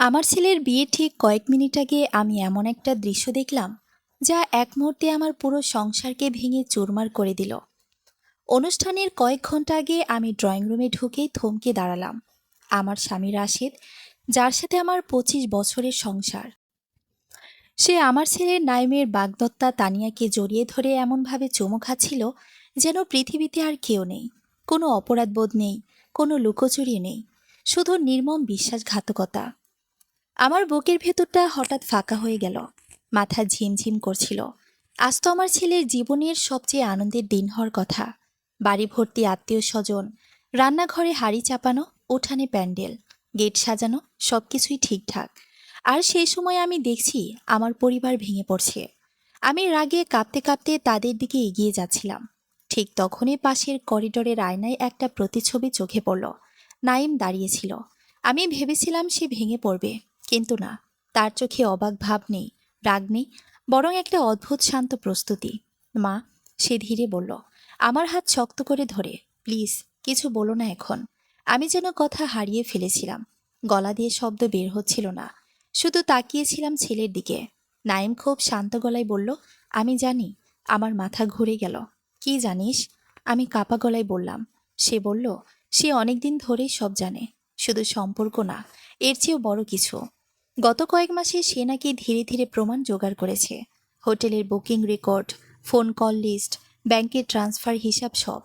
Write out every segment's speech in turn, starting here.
আমার ছেলের বিয়ে ঠিক কয়েক মিনিট আগে আমি এমন একটা দৃশ্য দেখলাম যা এক মুহূর্তে আমার পুরো সংসারকে ভেঙে চুরমার করে দিল। অনুষ্ঠানের কয়েক ঘন্টা আগে আমি ড্রয়িং রুমে ঢুকেই থমকে দাঁড়ালাম। আমার স্বামী রাশেদ, যার সাথে আমার 25 বছরের সংসার, সে আমার ছেলে নাইমের বাগদত্তা তানিয়াকে জড়িয়ে ধরে এমনভাবে চুমু খাচ্ছিল যেন পৃথিবীতে আর কেউ নেই। কোনো অপরাধবোধ নেই, কোনো লুকোচুরি নেই, শুধু নির্মম বিশ্বাসঘাতকতা। আমার বুকের ভেতরটা হঠাৎ ফাঁকা হয়ে গেল, মাথা ঝিমঝিম করছিল। আজ তো আমার ছেলের জীবনের সবচেয়ে আনন্দের দিন হওয়ার কথা। বাড়ি ভর্তি আত্মীয় স্বজন, রান্নাঘরে হাঁড়ি চাপানো, উঠানে প্যান্ডেল, গেট সাজানো, সবকিছুই ঠিকঠাক। আর সেই সময় আমি দেখছি আমার পরিবার ভেঙে পড়ছে। আমি রাগে কাঁপতে কাঁপতে তাদের দিকে এগিয়ে যাচ্ছিলাম। ঠিক তখনই পাশের করিডোরের আয়নায় একটা প্রতিচ্ছবি চোখে পড়ল। নাইম দাঁড়িয়েছিল। আমি ভেবেছিলাম সে ভেঙে পড়বে, কিন্তু না। তার চোখে অবাক ভাব নেই, রাগ নেই, বরং একটা অদ্ভুত শান্ত প্রস্তুতি। মা, সে ধীরে বলল, আমার হাত শক্ত করে ধরে, প্লিজ কিছু বলো না এখন। আমি যেন কথা হারিয়ে ফেলেছিলাম। গলা দিয়ে শব্দ বের হচ্ছিল না, শুধু তাকিয়েছিলাম ছেলের দিকে। নাইম খুব শান্ত গলায় বলল, আমি জানি। আমার মাথা ঘুরে গেল। কি জানিস? আমি কাপা গলায় বললাম। সে বলল, সে অনেকদিন ধরেই সব জানে, শুধু সম্পর্ক না, এর চেয়েও বড় কিছু। গত কয়েক মাসে সে নাকি ধীরে ধীরে প্রমাণ জোগাড় করেছে। হোটেলের booking record, phone call list, ব্যাংকের ট্রান্সফার হিসাব সব।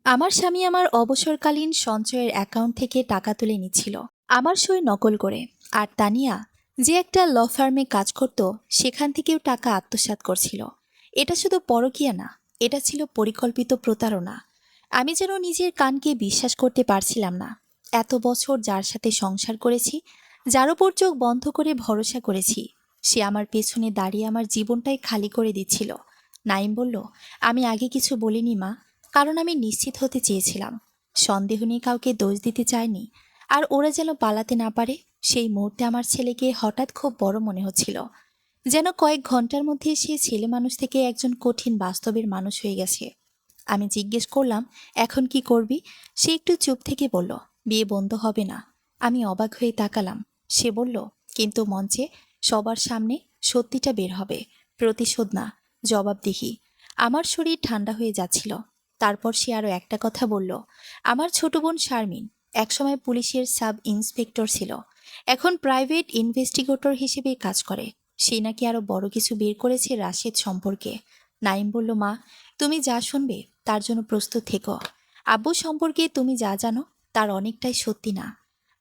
আমার স্বামী আমার অবসরকালীন সঞ্চয়ের অ্যাকাউন্ট থেকে টাকা তুলে নিচ্ছিল, আমার সই নকল করে। আর তানিয়া, যে একটা ল ফার্মে কাজ করত, সেখান থেকেও টাকা আত্মসাৎ করছিল। এটা শুধু পরকীয়া না, এটা ছিল পরিকল্পিত প্রতারণা। আমি যেন নিজের কানকে বিশ্বাস করতে পারছিলাম না। এত বছর যার সাথে সংসার করেছি, যার ওপর চোখ বন্ধ করে ভরসা করেছি, সে আমার পেছনে দাঁড়িয়ে আমার জীবনটাই খালি করে দিচ্ছিল। নাইম বলল, আমি আগে কিছু বলিনি মা, কারণ আমি নিশ্চিত হতে চেয়েছিলাম। সন্দেহ নিয়ে কাউকে দোষ দিতে চাইনি। আর ওরা যেন পালাতে না পারে, সেই মুহূর্তে আমার ছেলেকে হঠাৎ খুব বড় মনে হচ্ছিল। যেন কয়েক ঘন্টার মধ্যে সে ছেলে মানুষ থেকে একজন কঠিন বাস্তবের মানুষ হয়ে গেছে। আমি জিজ্ঞেস করলাম, এখন কি করবি? সে একটু চুপ থেকে বলল, বিয়ে বন্ধ হবে না। আমি অবাক হয়ে তাকালাম। সে বলল, কিন্তু মঞ্চে সবার সামনে সত্যিটা বের হবে, প্রতিশোধ না, জবাবদিহি। আমার শরীর ঠান্ডা হয়ে যাচ্ছিল। তারপর সে আরও একটা কথা বলল, আমার ছোট বোন শারমিন একসময় পুলিশের সাব ইন্সপেক্টর ছিল, এখন প্রাইভেট ইনভেস্টিগেটর হিসেবে কাজ করে। সে নাকি আরো বড় কিছু বের করেছে রাশেদ সম্পর্কে। নাইম বলল, মা, তুমি যা শুনবে তার জন্য প্রস্তুত থেকো। আব্বু সম্পর্কে তুমি যা জানো তার অনেকটাই সত্যি না।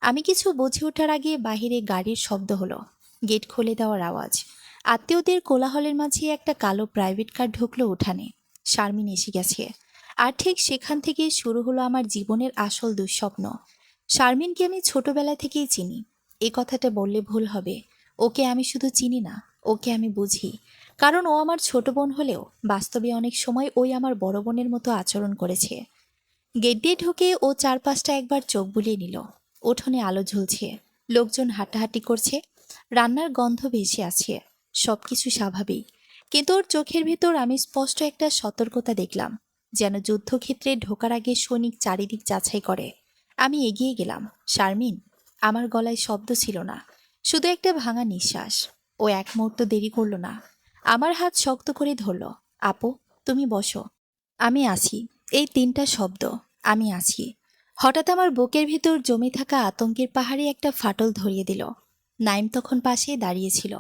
আমি কিছু বুঝে ওঠার আগে বাহিরে গাড়ির শব্দ হলো, গেট খুলে দেওয়ার আওয়াজ। আত্মীয়দের কোলাহলের মাঝে একটা কালো প্রাইভেট কার ঢুকলো উঠানে। শারমিন এসে গেছে। আর ঠিক সেখান থেকে শুরু হলো আমার জীবনের আসল দুঃস্বপ্ন। শারমিনকে আমি ছোটবেলা থেকেই চিনি। এই কথাটা বললে ভুল হবে। ওকে আমি শুধু চিনি না, ওকে আমি বুঝি। কারণ ও আমার ছোট বোন হলেও বাস্তবে অনেক সময় ওই আমার বড় বোনের মতো আচরণ করেছে। গেট দিয়ে ঢুকে ও চারপাশটা একবার চোখ বুলিয়ে নিল। উঠোনে আলো ঝুলছে, লোকজন হাঁটাহাঁটি করছে, রান্নার গন্ধ ভেসে আছে। সবকিছু স্বাভাবিক, কিন্তু ওর চোখের ভেতর আমি স্পষ্ট একটা সতর্কতা দেখলাম, যেন যুদ্ধক্ষেত্রে ঢোকার আগে সৈনিক চারিদিক যাচাই করে। আমি এগিয়ে গেলাম। শারমিন। আমার গলায় শব্দ ছিল না, শুধু একটা ভাঙা নিঃশ্বাস। ও এক মুহূর্ত দেরি করল না, আমার হাত শক্ত করে ধরল। আপু, তুমি বসো, আমি আছি। এই তিনটা শব্দ, আমি আছি, হঠাৎ আমার বুকের ভিতর জমে থাকা আতঙ্কের পাহাড়ে একটা ফাটল ধরিয়ে দিল। নাইম তখন পাশে দাঁড়িয়েছিল।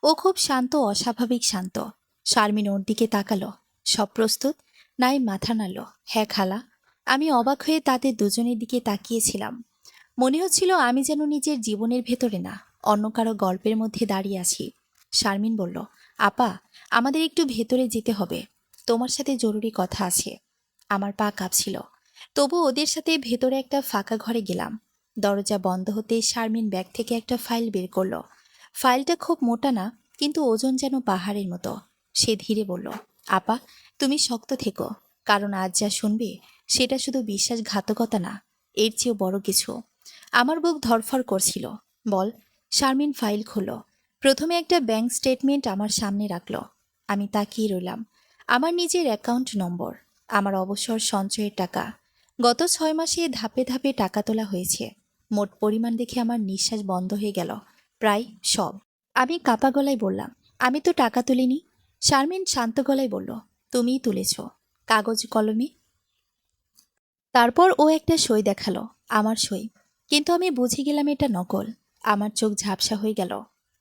ও খুব শান্ত, অস্বাভাবিক শান্ত। শারমিন ওর দিকে তাকালো। সব প্রস্তুত? নাইম মাথা নাড়ল, হ্যাঁ খালা। আমি অবাক হয়ে তাদের দুজনের দিকে তাকিয়েছিলাম। মনে হচ্ছিল আমি যেন নিজের জীবনের ভেতরে না, অন্য কারো গল্পের মধ্যে দাঁড়িয়ে আছি। শারমিন বলল, আপা, আমাদের একটু ভেতরে যেতে হবে, তোমার সাথে জরুরি কথা আছে। আমার পা কাঁপছিল, তবু ওদের সাথে ভেতরে একটা ফাঁকা ঘরে গেলাম। দরজা বন্ধ হতে শারমিন ব্যাগ থেকে একটা ফাইল বের করলো। ফাইলটা খুব মোটা না, কিন্তু ওজন যেন পাহাড়ের মতো। সে ধীরে বলল, আপা, তুমি শক্ত থেকো, কারণ আজ যা শুনবে সেটা শুধু বিশ্বাসঘাতকতা না, এর চেয়েও বড় কিছু। আমার বুক ধড়ফড় করছিল। বল। শারমিন ফাইল খুলল। প্রথমে একটা ব্যাংক স্টেটমেন্ট আমার সামনে রাখলো। আমি তাকিয়ে রইলাম। আমার নিজের অ্যাকাউন্ট নম্বর, আমার অবসর সঞ্চয়ের টাকা, গত 6 মাসে ধাপে ধাপে টাকা তোলা হয়েছে। মোট পরিমাণ দেখে আমার নিঃশ্বাস বন্ধ হয়ে গেল। প্রায় সব। আমি কাপা গলায় বললাম, আমি তো টাকা তুলিনি। শারমিন শান্ত গলায় বলল, তুমিই তুলেছ, কাগজ কলমে। তারপর ও একটা সই দেখালো, আমার সই। কিন্তু আমি বুঝে গেলাম এটা নকল। আমার চোখ ঝাপসা হয়ে গেল।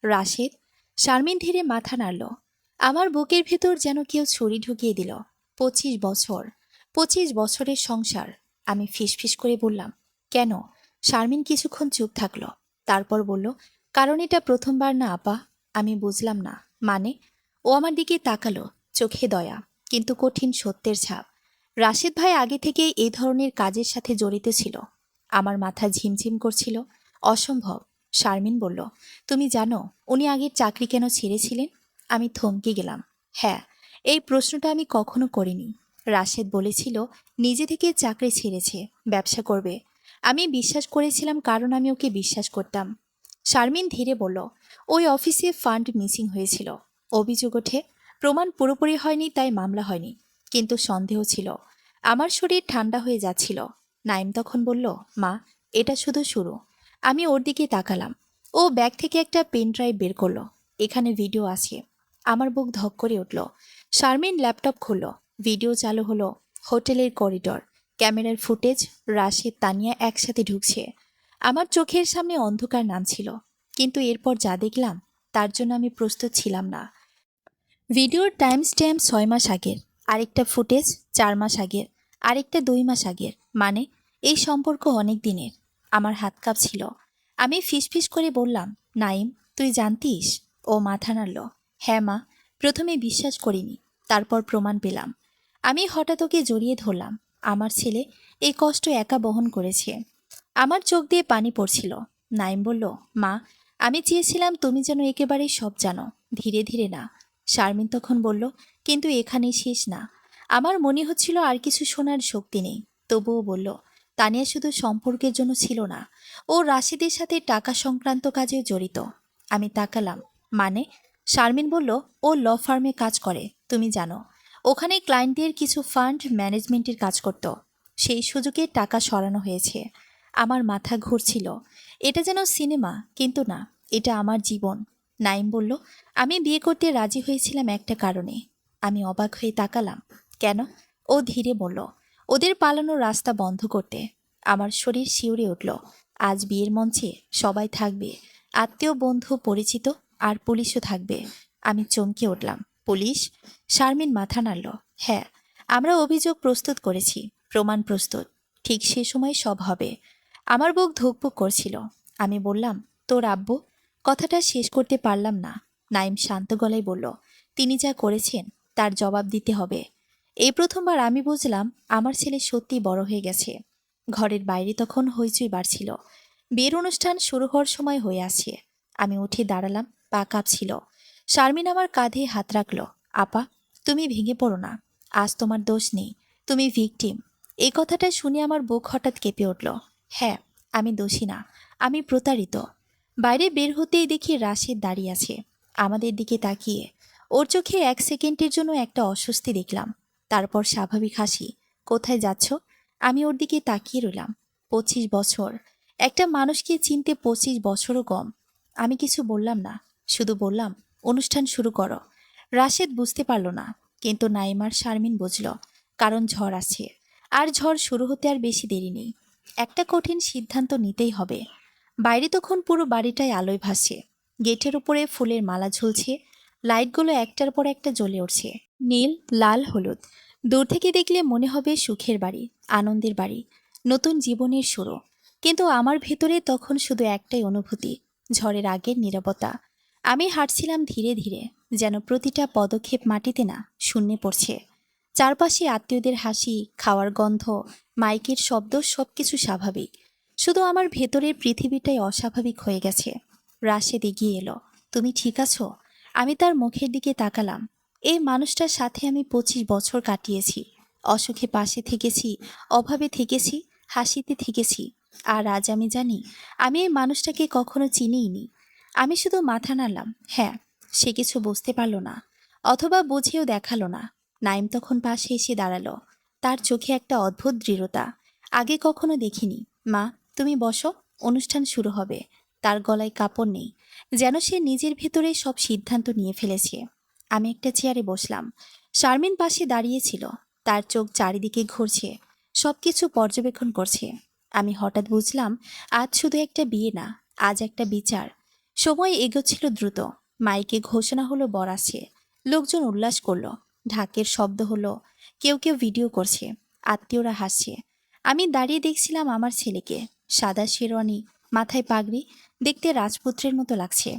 রাশেদ। শারমিন ধীরে মাথা নাড়ল। আমার বুকের ভেতর যেন কেউ ছুরি ঢুকিয়ে দিল। 25 বছর, 25 বছরের সংসার। আমি ফিসফিস করে বললাম, কেন? শারমিন কিছুক্ষণ চুপ থাকলো। তারপর বলল, কারণ এটা প্রথমবার না আপা। আমি বুঝলাম না। মানে? ও আমার দিকে তাকালো, চোখে দয়া কিন্তু কঠিন সত্যের ছাপ। রাশেদ ভাই আগে থেকে এই ধরনের কাজের সাথে জড়িত ছিল। আমার মাথা ঝিমঝিম করছিল। অসম্ভব। শারমিন বলল, তুমি জানো উনি আগের চাকরি কেন ছেড়েছিলেন? আমি থমকে গেলাম। হ্যাঁ, এই প্রশ্নটা আমি কখনো করিনি। রাশেদ বলেছিল নিজে থেকে চাকরি ছেড়েছে, ব্যবসা করবে। আমি বিশ্বাস করেছিলাম কারণ আমি ওকে বিশ্বাস করতাম। শারমিন ধীরে বলল, ওই অফিসে ফান্ড মিসিং হয়েছিল। অভিযোগ ওঠে, প্রমাণ পুরোপুরি হয়নি তাই মামলা হয়নি, কিন্তু সন্দেহ ছিল। আমার শরীর ঠান্ডা হয়ে যাচ্ছিল। নাইম তখন বলল, মা, এটা শুধু শুরু। আমি ওর দিকে তাকালাম। ও ব্যাগ থেকে একটা পেন ড্রাইভ বের করলো। এখানে ভিডিও আছে। আমার বুক ধক করে উঠল। শারমিন ল্যাপটপ খুলল। ভিডিও চালু হলো। হোটেলের করিডর, ক্যামেরার ফুটেজ, রাশেদ তানিয়া একসাথে ঢুকছে। আমার চোখের সামনে অন্ধকার নামছিল। কিন্তু এরপর যা দেখলাম তার জন্য আমি প্রস্তুত ছিলাম না। ভিডিওর টাইম স্ট্যাম্প 6 মাস আগের, আরেকটা ফুটেজ 4 মাস আগের, আরেকটা 2 মাস আগের। মানে এই সম্পর্ক অনেক দিনের। আমার হাত কাঁপছিল। আমি ফিসফিস করে বললাম, নাইম, তুই জানতিস? ও মাথা নাড়ল। হ্যাঁ মা, প্রথমে বিশ্বাস করিনি, তারপর প্রমাণ পেলাম। আমি হঠাৎ ওকে জড়িয়ে ধরলাম। আমার ছেলে এই কষ্ট একা বহন করেছে। আমার চোখ দিয়ে পানি পড়ছিল। নাইম বলল, মা, আমি চেয়েছিলাম তুমি যেন একেবারেই সব জানো, ধীরে ধীরে না। শারমিন তখন বলল, কিন্তু এখানেই শেষ না। আমার মনে হচ্ছিল আর কিছু শোনার শক্তি নেই। তবুও বলল, তানিয়া শুধু সম্পর্কের জন্য ছিল না, ও রাশিদের সাথে টাকা সংক্রান্ত কাজেও জড়িত। আমি তাকালাম। মানে? শারমিন বলল, ও ল ফার্মে কাজ করে, তুমি জানো। ওখানে ক্লায়েন্টদের কিছু ফান্ড ম্যানেজমেন্টের কাজ করত। সেই সুযোগে টাকা সরানো হয়েছে। আমার মাথা ঘুরছিল। এটা যেন সিনেমা, কিন্তু না, এটা আমার জীবন। নাইম বলল, আমি বিয়ে করতে রাজি হয়েছিলাম একটা কারণে। আমি অবাক হয়ে তাকালাম। কেন? ও ধীরে বলল, ওদের পালানোর রাস্তা বন্ধ করতে। আমার শরীর শিউরে উঠল। আজ বিয়ের মঞ্চে সবাই থাকবে, আত্মীয়, বন্ধু, পরিচিত, আর পুলিশও থাকবে। আমি চমকে উঠলাম। পুলিশ? শারমিন মাথা নাড়ল। হ্যাঁ, আমরা অভিযোগ প্রস্তুত করেছি, প্রমাণ প্রস্তুত। ঠিক সে সময় সব হবে। আমার বুক ধুকপুক করছিল। আমি বললাম, তোর আব্বু? কথাটা শেষ করতে পারলাম না। নাইম শান্ত গলায় বলল, তিনি যা করেছেন তার জবাব দিতে হবে। এই প্রথমবার আমি বুঝলাম আমার ছেলে সত্যি বড় হয়ে গেছে। ঘরের বাইরে তখন হইচই বাড়ছিল। বিয়ের অনুষ্ঠান শুরু হওয়ার সময় হয়ে আসছে। আমি উঠে দাঁড়ালাম, পা কাঁপছিল। শারমিন আমার কাঁধে হাত রাখল। আপা, তুমি ভেঙে পড়ো না। আজ তোমার দোষ নেই, তুমি ভিকটিম। এই কথাটা শুনে আমার বুক হঠাৎ কেঁপে উঠল। হ্যাঁ, আমি দোষী না, আমি প্রতারিত। বাইরে বের হতেই দেখি রাশেদ দাঁড়িয়ে আছে, আমাদের দিকে তাকিয়ে। ওর চোখে 1 সেকেন্ডের জন্য একটা অস্বস্তি দেখলাম। তারপর স্বাভাবিক হাসি। কোথায় যাচ্ছ? আমি ওর দিকে তাকিয়ে রইলাম। 25 বছর। একটা মানুষকে চিনতে 25 বছরও কম। আমি কিছু বললাম না, শুধু বললাম, অনুষ্ঠান শুরু করো। রাশেদ বুঝতে পারল না, কিন্তু নাইমার শারমিন বুঝল। কারণ ঝড় আছে, আর ঝড় শুরু হতে আর বেশি দেরি নেই। একটা কঠিন সিদ্ধান্ত নিতেই হবে। বাইরে তখন পুরো বাড়িটায় আলোয় ভাসছে। গেটের উপরে ফুলের মালা ঝুলছে। লাইটগুলো একটার পর একটা জ্বলে উঠছে, নীল, লাল, হলুদ। দূর থেকে দেখলে মনে হবে সুখের বাড়ি, আনন্দের বাড়ি, নতুন জীবনের শুরু। কিন্তু আমার ভেতরে তখন শুধু একটাই অনুভূতি, ঝড়ের আগের নীরবতা। আমি হাঁটছিলাম ধীরে ধীরে, যেন প্রতিটা পদক্ষেপ মাটিতে না, শূন্যে পড়ছে। চারপাশে আত্মীয়দের হাসি, খাওয়ার গন্ধ, মাইকের শব্দ, সবকিছু স্বাভাবিক। শুধু আমার ভেতরের পৃথিবীটাই অস্বাভাবিক হয়ে গেছে। রাশেদ এগিয়ে এলো। তুমি ঠিক আছো? আমি তার মুখের দিকে তাকালাম। এই মানুষটার সাথে আমি 25 বছর কাটিয়েছি। অসুখে পাশে থেকেছি, অভাবে থেকেছি, হাসিতে থেকেছি। আর আজ আমি জানি আমি এই মানুষটাকে কখনো চিনিইনি। আমি শুধু মাথা নাড়লাম। হ্যাঁ, সে কিছু বুঝতে পারল না, অথবা বুঝেও দেখালো না। নাইম তখন পাশে এসে দাঁড়ালো। তার চোখে একটা অদ্ভুত দৃঢ়তা, আগে কখনো দেখিনি। মা, তুমি বসো, অনুষ্ঠান শুরু হবে। তার গলায় কাপড় নেই, যেন সে নিজের ভেতরে সব সিদ্ধান্ত নিয়ে ফেলেছে। আমি একটা চেয়ারে বসলাম। শারমিন পাশে দাঁড়িয়েছিল। তার চোখ চারিদিকে ঘুরছে, সবকিছু পর্যবেক্ষণ করছে। আমি হঠাৎ বুঝলাম, আজ শুধু একটা বিয়ে না, আজ একটা বিচার। সময় এগোচ্ছিল দ্রুত। মাইকে ঘোষণা হলো বর আসছে। লোকজন উল্লাস করলো, ঢাকের শব্দ হলো, কেউ কেউ ভিডিও করছে, আত্মীয়রা হাসছে। আমি দাঁড়িয়ে দেখছিলাম আমার ছেলেকে, সাদা শেরওয়ানি, মাথায় পাগড়ি, দেখতে রাজপুত্রের মতো লাগছে।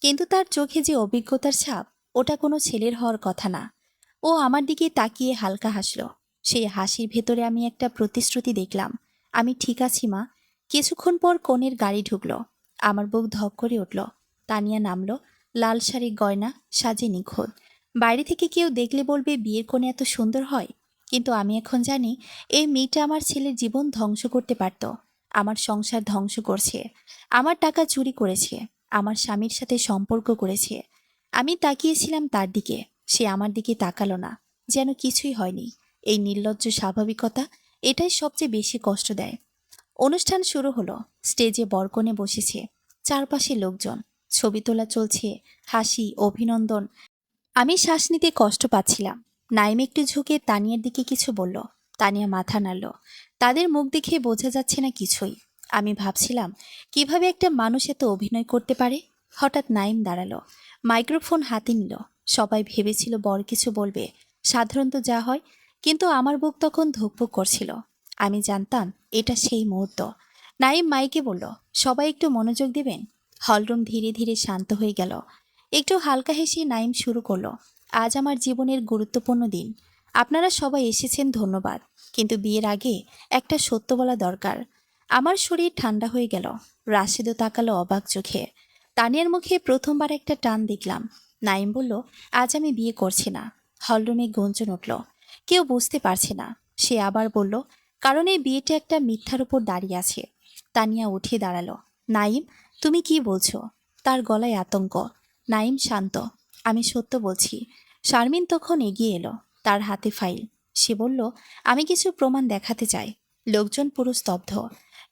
কিন্তু তার চোখে যে অভিজ্ঞতার ছাপ, ওটা কোনো ছেলের হওয়ার কথা না। ও আমার দিকে তাকিয়ে হালকা হাসলো। সেই হাসির ভেতরে আমি একটা প্রতিশ্রুতি দেখলাম, আমি ঠিক আছি মা। কিছুক্ষণ পর কনের গাড়ি ঢুকলো। আমার বুক ধক করে উঠল। তানিয়া নামলো, লাল শাড়ি গয়না সাজে নিখুঁত। বাইরে থেকে কেউ দেখলে বলবে বিয়ের কোণে এত সুন্দর হয়, কিন্তু আমি এখন জানি এই মেয়েটা আমার ছেলের জীবন ধ্বংস করতে পারত। আমার সংসার ধ্বংস করছে, আমার টাকা চুরি করেছে, আমার স্বামীর সাথে সম্পর্ক করেছে। আমি তাকিয়েছিলাম তার দিকে, সে আমার দিকে তাকালো না, যেন কিছুই হয়নি। এই নির্লজ্জ স্বাভাবিকতা, এটাই সবচেয়ে বেশি কষ্ট দেয়। অনুষ্ঠান শুরু হলো। স্টেজে বরকনে বসেছে, চারপাশে লোকজন, ছবি তোলা চলছে, হাসি, অভিনন্দন। আমি শ্বাস নিতে কষ্ট পাচ্ছিলাম। নাইম একটু ঝুঁকে তানিয়ার দিকে কিছু বলল। তানিয়া মাথা নাড়ল। তাদের মুখ দেখে বোঝা যাচ্ছে না কিছুই। আমি ভাবছিলাম, কিভাবে একটা মানুষ এত অভিনয় করতে পারে। হঠাৎ নাইম দাঁড়ালো, মাইক্রোফোন হাতে নিল। সবাই ভেবেছিল বর কিছু বলবে, সাধারণত যা হয়। কিন্তু আমার বুক তখন ধুকপুক করছিল। আমি জানতাম এটা সেই মুহূর্ত। নাইম মাইকে বলল, সবাই একটু মনোযোগ দিবেন। হলরুম ধীরে ধীরে শান্ত হয়ে গেল। একটু হালকা হেসে নাইম শুরু করলো, আজ আমার জীবনের গুরুত্বপূর্ণ দিন। আপনারা সবাই এসেছেন, ধন্যবাদ। কিন্তু বিয়ের আগে একটা সত্য বলা দরকার। আমার শরীর ঠান্ডা হয়ে গেল। রাশেদও তাকালো অবাক চোখে। তানিয়ার মুখে প্রথমবার একটা টান দেখলাম। নাইম বলল, আজ আমি বিয়ে করছি না। হলরুমে গুঞ্জন উঠল। কেউ বুঝতে পারছে না। সে আবার বলল, কারণ এই বিয়েটা একটা মিথ্যার উপর দাঁড়িয়ে আছে। তানিয়া উঠে দাঁড়ালো। নাইম, তুমি কি বলছো? তার গলায় আতঙ্ক। নাইম শান্ত, আমি সত্য বলছি। শারমিন তখন এগিয়ে এলো, তার হাতে ফাইল। সে বলল, আমি কিছু প্রমাণ দেখাতে চাই। লোকজন পুরো স্তব্ধ।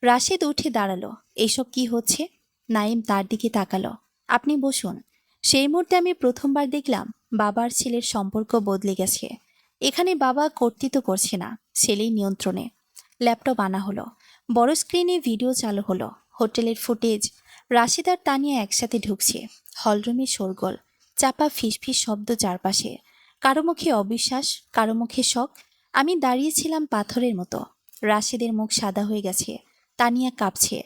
রাশেদ উঠে দাঁড়ালো, এসব কি হচ্ছে? নাইম তার দিকে তাকালো। আপনি বসুন। সেই মুহূর্তে আমি প্রথমবার দেখলাম বাবার ছেলের সম্পর্ক বদলে গেছে। এখানে বাবা কর্তৃত্ব করছে না, ছেলেই নিয়ন্ত্রণে। ল্যাপটপ আনা হলো, বড় স্ক্রিনে ভিডিও চালু হলো, হোটেলের ফুটেজ। রাশেদ আর তানিয়া একসাথে ঢুকছে। হলরুমে শোরগোল, চাপা ফিসফিস শব্দ চারপাশে। কারো মুখে অবিশ্বাস, কারো মুখে শখ। আমি দাঁড়িয়েছিলাম পাথরের মতো। রাশেদের মুখ সাদা হয়ে গেছে, তানিয়া কাঁপছে।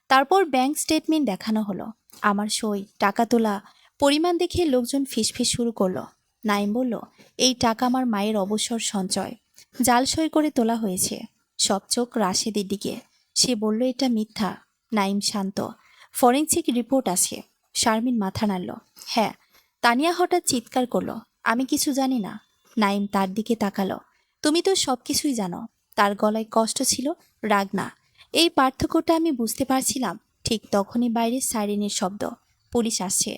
তারপর ব্যাংক স্টেটমেন্ট দেখানো হলো, আমার সই, টাকা তোলা। পরিমাণ দেখে লোকজন ফিসফিস শুরু করলো। নাইম বলল, এই টাকা আমার মায়ের অবসর সঞ্চয়, জাল সই করে তোলা হয়েছে। সব চোখ রাশেদের দিকে। সে বলল, এটা মিথ্যা। নাইম শান্ত, ফরেনসিক রিপোর্ট আছে। শারমিন মাথা নাড়ল, হ্যাঁ। তানিয়া হঠাৎ চিৎকার করলো, আমি কিছু জানি না। নাইম তার দিকে তাকালো, তুমি তো সব কিছুই জানো। তার গলায় কষ্ট ছিল, রাগ না। এই পার্থক্যটা আমি বুঝতে পারছিলাম। ঠিক তখনই বাইরে সাইরেনের শব্দ। পুলিশ আসছে।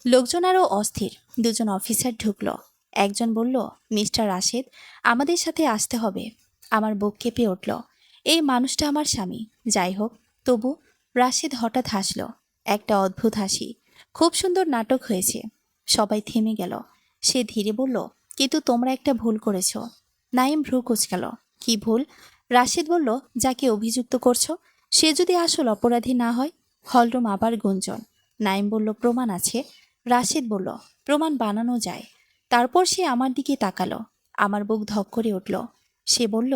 লোকজন আরও অস্থির। দুজন অফিসার ঢুকলো। একজন বলল, মিস্টার রাশেদ, আমাদের সাথে আসতে হবে। আমার বুক কেঁপে উঠল। এই মানুষটা আমার স্বামী। যাই হোক, তবু। রাশেদ হঠাৎ হাসল, একটা অদ্ভুত হাসি। খুব সুন্দর নাটক হয়েছে। সবাই থেমে গেল। সে ধীরে বলল, কিন্তু তোমরা একটা ভুল করেছ। নাইম ভ্রু কুঁচকাল, কি ভুল? রাশেদ বলল, যাকে অভিযুক্ত করছো সে যদি আসল অপরাধী না হয়? হলরুম আবার গুঞ্জন। নাইম বলল, প্রমাণ আছে। রাশেদ বলল, প্রমাণ বানানো যায়। তারপর সে আমার দিকে তাকালো। আমার বুক ধক করে উঠল। সে বলল,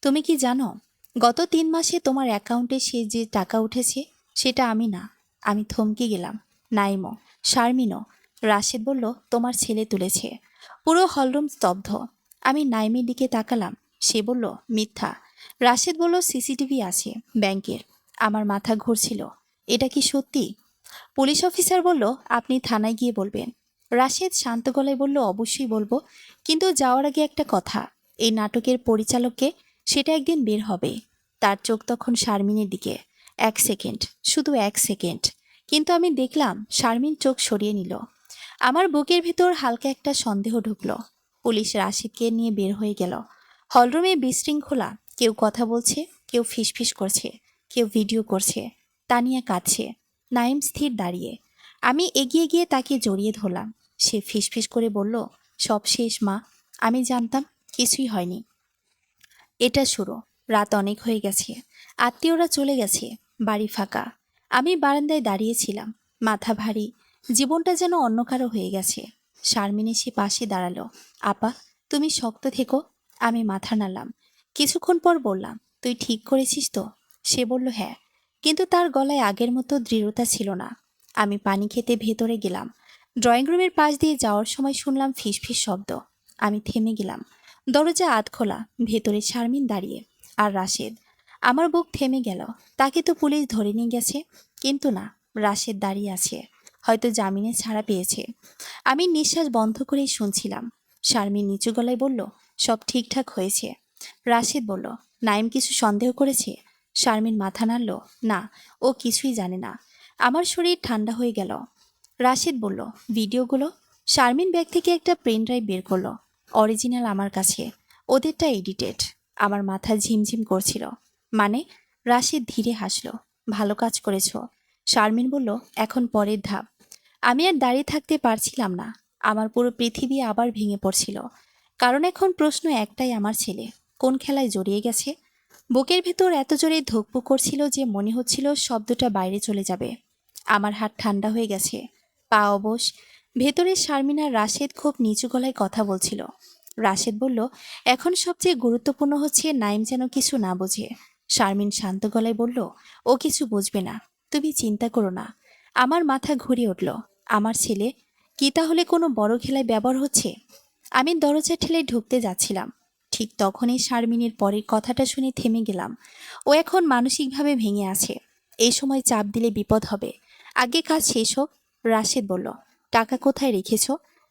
তুমি কি জানো, গত 3 মাসে তোমার অ্যাকাউন্টে সে যে টাকা উঠেছে সেটা আমি না। আমি থমকে গেলাম। নাইমও, শারমিনও। রাশেদ বলল, তোমার ছেলে তুলেছে। পুরো হলরুম স্তব্ধ। আমি নাইমের দিকে তাকালাম। সে বলল, মিথ্যা। রাশেদ বলল, সিসিটিভি আছে ব্যাংকের। আমার মাথা ঘুরছিল, এটা কি সত্যি? পুলিশ অফিসার বলল, আপনি থানায় গিয়ে বলবেন। রাশেদ শান্ত গলায় বলল, অবশ্যই বলবো, কিন্তু যাওয়ার আগে একটা কথা। এই নাটকের পরিচালককে, সেটা একদিন বের হবে। তার চোখ তখন শারমিনের দিকে। 1 সেকেন্ড, শুধু 1 সেকেন্ড। কিন্তু আমি দেখলাম শারমিন চোখ সরিয়ে নিল। আমার বুকের ভেতর হালকা একটা সন্দেহ ঢুকলো। পুলিশ রাশিদকে নিয়ে বের হয়ে গেল। হলরুমে বিশৃঙ্খলা, কেউ কথা বলছে, কেউ ফিসফিস করছে, কেউ ভিডিও করছে। তানিয়া কাঁদছে। নাইম স্থির দাঁড়িয়ে। আমি এগিয়ে গিয়ে তাকে জড়িয়ে ধরলাম। সে ফিসফিস করে বলল, সব শেষ মা। আমি জানতাম কিছুই হয়নি। এটা শুরু। রাত অনেক হয়ে গেছে, আত্মীয়রা চলে গেছে, বাড়ি ফাঁকা। আমি বারান্দায় দাঁড়িয়েছিলাম, মাথা ভারী, জীবনটা যেন অন্য কারো হয়ে গেছে। শারমিন এসে পাশে দাঁড়ালো। আপা, তুমি শক্ত থেকো। আমি মাথা নাড়লাম। কিছুক্ষণ পর বললাম, তুই ঠিক করেছিস তো? সে বলল হ্যাঁ, কিন্তু তার গলায় আগের মতো দৃঢ়তা ছিল না। আমি পানি খেতে ভেতরে গেলাম। ড্রয়িং রুমের পাশ দিয়ে যাওয়ার সময় শুনলাম ফিসফিস শব্দ। আমি থেমে গেলাম। দরজা আধ খোলা, ভেতরে শারমিন দাঁড়িয়ে, আর রাশেদ। আমার বুক থেমে গেল। তাকে তো পুলিশ ধরে নিয়ে গেছে, কিন্তু না, রাশেদ দাঁড়িয়ে আছে, হয়তো জামিনে ছাড়া পেয়েছে। আমি নিঃশ্বাস বন্ধ করেই শুনছিলাম। শারমিন নিচু গলায় বলল, সব ঠিকঠাক হয়েছে। রাশেদ বলল, নাইম কিছু সন্দেহ করেছে? শারমিন মাথা নাড়ল, না, ও কিছুই জানে না। আমার শরীর ঠান্ডা হয়ে গেল। রাশেদ বলল, ভিডিওগুলো? শারমিন ব্যাগ থেকে একটা পেন ড্রাইভ বের করলো। অরিজিনাল আমার কাছে, ওদেরটা এডিটেড। আমার মাথা ঝিমঝিম করছিল। মানে? রাশেদ ধীরে হাসলো। ভালো কাজ করেছো। শারমিন বলল, এখন পরের ধাপ। আমি আর দাঁড়িয়ে থাকতে পারছিলাম না। আমার পুরো পৃথিবী আবার ভেঙে পড়ছিল। কারণ এখন প্রশ্ন একটাই, আমার ছেলে কোন খেলায় জড়িয়ে গেছে? বুকের ভেতর এত জোরে ধুকপুক করছিল যে মনে হচ্ছিল শব্দটা বাইরে চলে যাবে। আমার হাত ঠান্ডা হয়ে গেছে, পা অবশ। ভেতরে শারমিন আর রাশেদ খুব নিচু গলায় কথা বলছিল। রাশেদ বলল, এখন সবচেয়ে গুরুত্বপূর্ণ হচ্ছে নাইম যেন কিছু না বোঝে। শারমিন শান্ত গলায় বলল, ও কিছু বুঝবে না, তুমি চিন্তা করো না। আমার মাথা ঘুরে উঠল। আমার ছেলে কি তাহলে কোনো বড় খেলায় ব্যবহার হচ্ছে? আমি দরজা ঠেলে ঢুকতে যাচ্ছিলাম, ঠিক তখনই শারমিনের পরের কথাটা শুনে থেমে গেলাম। ও এখন মানসিকভাবে ভেঙে আছে। এই সময় চাপ দিলে বিপদ হবে। আগে কাজ শেষ হোক। রাশেদ বলল, টাকা কোথায় রেখেছ?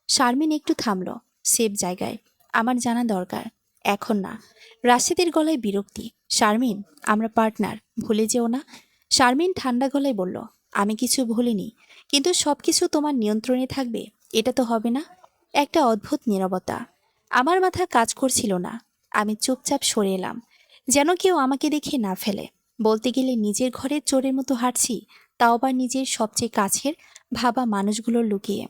শারমিন একটু থামল। সেফ জায়গায়। আমার জানা দরকার। এখন না। রাশেদের গলায় বিরক্তি। শারমিন, আমরা পার্টনার, ভুলে যেও না। শারমিন ঠান্ডা গলায় বলল, আমি কিছু ভুলিনি, কিন্তু সবকিছু তোমার নিয়ন্ত্রণে থাকবে, এটা তো হবে না। একটা অদ্ভুত নীরবতা। আমার মাথা কাজ করছিল না। আমি চুপচাপ সরে এলাম, যেন কেউ আমাকে দেখে না ফেলে। বলতে গেলে নিজের ঘরে চোরের মতো হাঁটছি, তাও আবার নিজের সবচেয়ে কাছের ভাবা মানুষগুলো লুকিয়ে।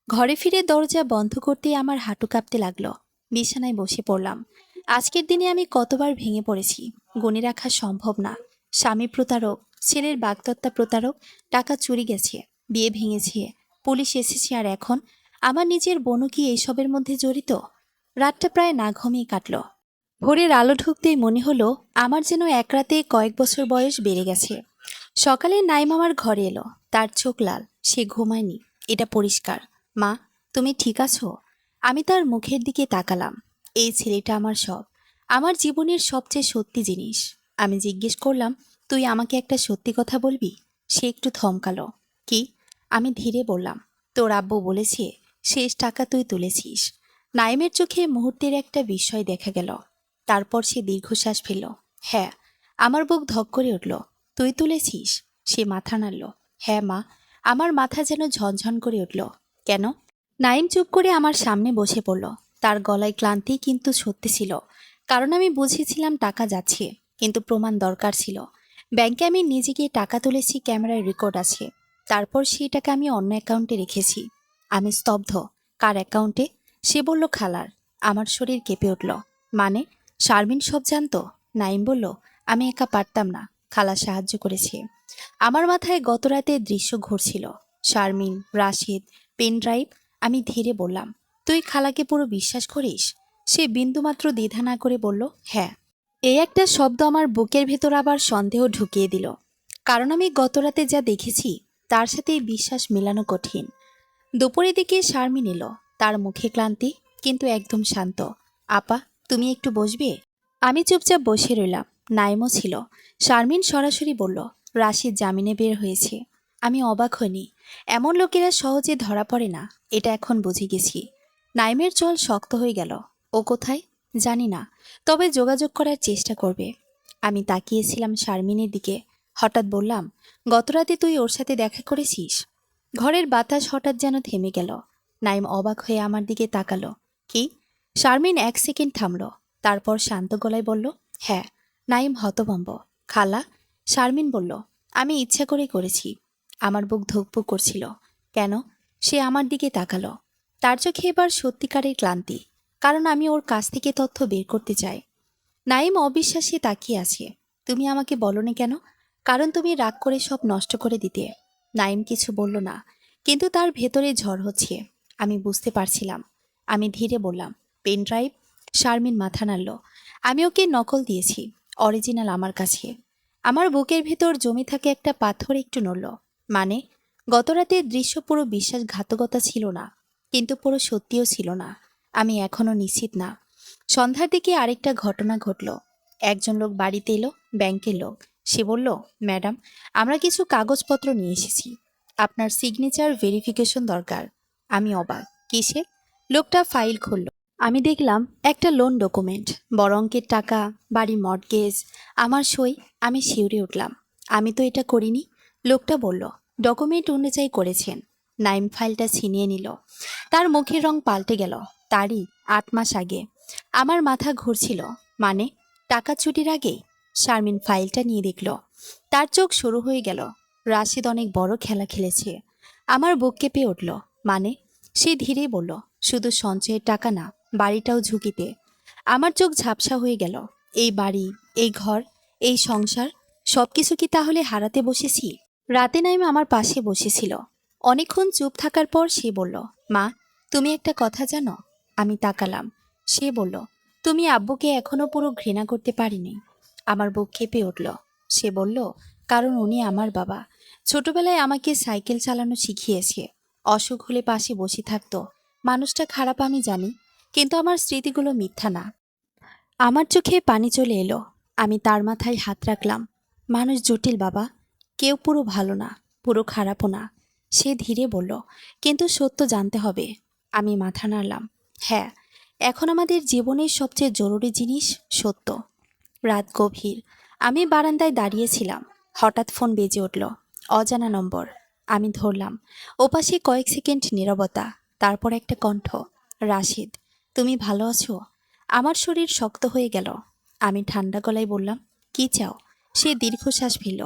ঘরে ফিরে দরজা বন্ধ করতেই আমার হাঁটু কাঁপতে লাগলো। বিছানায় বসে পড়লাম। আজকের দিনে আমি কতবার ভেঙে পড়েছি, গুণে রাখা সম্ভব না। স্বামী প্রতারক, ছেলের বাগদত্তা প্রতারক, টাকা চুরি গেছে, বিয়ে ভেঙেছে, পুলিশ এসেছে, আর এখন আমার নিজের বোনও কি এইসবের মধ্যে জড়িত? রাতটা প্রায় না ঘুমিয়ে কাটল। ভোরের আলো ঢুকতেই মনে হলো আমার যেন এক রাতে কয়েক বছর বয়স বেড়ে গেছে। সকালে নাইম আমার ঘরে এলো। তার চোখ লাল, সে ঘুমায়নি, এটা পরিষ্কার। মা, তুমি ঠিক আছো? আমি তার মুখের দিকে তাকালাম। এই ছেলেটা আমার সব, আমার জীবনের সবচেয়ে সত্যি জিনিস। আমি জিজ্ঞেস করলাম, তুই আমাকে একটা সত্যি কথা বলবি? সে একটু থমকালো। কি? আমি ধীরে বললাম, তোর আব্বু বলেছে শেষ টাকা তুই তুলেছিস। নাইমের চোখে মুহূর্তের একটা বিস্ময় দেখা গেল। তারপর সে দীর্ঘশ্বাস ফেলল। হ্যাঁ। আমার বুক ধক করে উঠল। তুই তুলেছিস? সে মাথা নাড়ল। হ্যাঁ মা। আমার মাথা যেন ঝনঝন করে উঠল। কেন? নাইম চুপ করে আমার সামনে বসে পড়ল। তার গলায় ক্লান্তি কিন্তু সত্যি ছিল। কারণ আমি বুঝেছিলাম টাকা যাচ্ছে, কিন্তু প্রমাণ দরকার ছিল। ব্যাংকে আমি নিজে গিয়ে টাকা তুলেছি, ক্যামেরায় রেকর্ড আছে। তারপর সেই টাকা আমি অন্য অ্যাকাউন্টে রেখেছি। আমি স্তব্ধ। কার অ্যাকাউন্টে? সে বলল খালার। আমার শরীর কেঁপে উঠল। মানে? শারমিন সব জানতো? নাইম বলল, আমি একা পারতাম না, খালা সাহায্য করেছে। আমার মাথায় গত রাতের দৃশ্য ঘুরছিল। Sharmin, Rashed, pen drive. আমি ধীরে বললাম, তুই খালাকে পুরো বিশ্বাস করিস? সে বিন্দুমাত্র দ্বিধা না করে বলল, হ্যাঁ। এই একটা শব্দ আমার বুকের ভেতর আবার সন্দেহ ঢুকিয়ে দিল। কারণ আমি গত রাতে যা দেখেছি তার সাথে এই বিশ্বাস মেলানো কঠিন। দুপুরের দিকে শারমিন এলো। তার মুখে ক্লান্তি, কিন্তু একদম শান্ত। আপা, তুমি একটু বসবে? আমি চুপচাপ বসে রইলাম। নাইমও ছিল। শারমিন সরাসরি বলল, রাশিদ জামিনে বের হয়েছে। আমি অবাক হইনি। এমন লোকেরা সহজে ধরা পড়ে না, এটা এখন বুঝে গেছি। নাইমের চল শক্ত হয়ে গেল। ও কোথায়? জানি না, তবে যোগাযোগ করার চেষ্টা করবে। আমি তাকিয়েছিলাম শারমিনের দিকে। হঠাৎ বললাম, গতরাতে তুই ওর সাথে দেখা করেছিস? ঘরের বাতাস হঠাৎ যেন থেমে গেল। নাইম অবাক হয়ে আমার দিকে তাকালো। কি? শারমিন এক সেকেন্ড থামল, তারপর শান্ত গলায় বলল, হ্যাঁ। নাইম হতভম্ব। খালা? শারমিন বলল, আমি ইচ্ছা করে করেছি। আমার বুক ধুকপুক করছিল। কেন? সে আমার দিকে তাকালো। তার চোখে এবার সত্যিকারের ক্লান্তি, কারণ আমি ওর কাছ থেকে তথ্য বের করতে চাই। নাইম অবিশ্বাসে তাকিয়ে আছে। তুমি আমাকে বলনি কেন? কারণ তুমি রাগ করে সব নষ্ট করে দিতে। নাইম কিছু বলল না, কিন্তু তার ভেতরে ঝড় হচ্ছে। আমি বুঝতে পারছিলাম। আমি ধীরে বললাম, পেন ড্রাইভ। শারমিন মাথা নাড়ল। আমি ওকে নকল দিয়েছি, অরিজিনাল আমার কাছে। আমার বুকের ভেতর জমে থাকে একটা পাথর একটু নড়ল। মানে, গতরাতের দৃশ্য পুরো বিশ্বাসঘাতকতা ছিল না, কিন্তু পুরো সত্যিও ছিল না। আমি এখনো নিশ্চিত না। সন্ধ্যার দিকে আরেকটা ঘটনা ঘটল। একজন লোক বাড়িতে এলো, ব্যাংকের লোক। সে বলল, ম্যাডাম, আমরা কিছু কাগজপত্র নিয়ে এসেছি, আপনার সিগনেচার ভেরিফিকেশন দরকার। আমি অবাক। কিসে? লোকটা ফাইল খুলল। আমি দেখলাম একটা লোন ডকুমেন্ট, বড় অঙ্কের টাকা, বাড়ি মর্টগেজ, আমার সই। আমি শিউরে উঠলাম। আমি তো এটা করিনি। লোকটা বলল, ডকুমেন্ট অনুযায়ী করেছেন। নাইম ফাইলটা ছিনিয়ে নিল। তার মুখের রং পাল্টে গেল। তারই 8 মাস আগে। আমার মাথা ঘুরছিল। মানে, টাকা চুরির আগে? শারমিন ফাইলটা নিয়ে দেখল। তার চোখ শুরু হয়ে গেল। রাশিদ অনেক বড় খেলা খেলেছে। আমার বুক কেঁপে উঠল। মানে? সে ধীরে বলল, শুধু সঞ্চয়ের টাকা না, বাড়িটাও ঝুঁকিতে। আমার চোখ ঝাপসা হয়ে গেল। এই বাড়ি, এই ঘর, এই সংসার, সবকিছু কি তাহলে হারাতে বসেছি? রাতে নাইম আমার পাশে বসেছিল। অনেকক্ষণ চুপ থাকার পর সে বলল, মা, তুমি একটা কথা জানো? আমি তাকালাম। সে বলল, তুমি আব্বুকে এখনো পুরো ঘৃণা করতে পারিনি। আমার বুক কেঁপে উঠল। সে বলল, কারণ উনি আমার বাবা। ছোটবেলায় আমাকে সাইকেল চালানো শিখিয়েছে। অসুখ হলে পাশে বসে থাকতো। মানুষটা খারাপ আমি জানি, কিন্তু আমার স্মৃতিগুলো মিথ্যা না। আমার চোখে পানি চলে এলো। আমি তার মাথায় হাত রাখলাম। মানুষ জটিল বাবা, কেউ পুরো ভালো না, পুরো খারাপও না। সে ধীরে বলল, কিন্তু সত্য জানতে হবে। আমি মাথা নাড়লাম। হ্যাঁ, এখন আমাদের জীবনের সবচেয়ে জরুরি জিনিস সত্য। রাত গভীর। আমি বারান্দায় দাঁড়িয়েছিলাম। হঠাৎ ফোন বেজে উঠল। অজানা নম্বর। আমি ধরলাম। ওপাশে কয়েক সেকেন্ড নীরবতা। তারপর একটা কণ্ঠ, রাশিদ, তুমি ভালো আছো? আমার শরীর শক্ত হয়ে গেল। আমি ঠান্ডা গলায় বললাম, কি চাও? সে দীর্ঘশ্বাস ফেলল।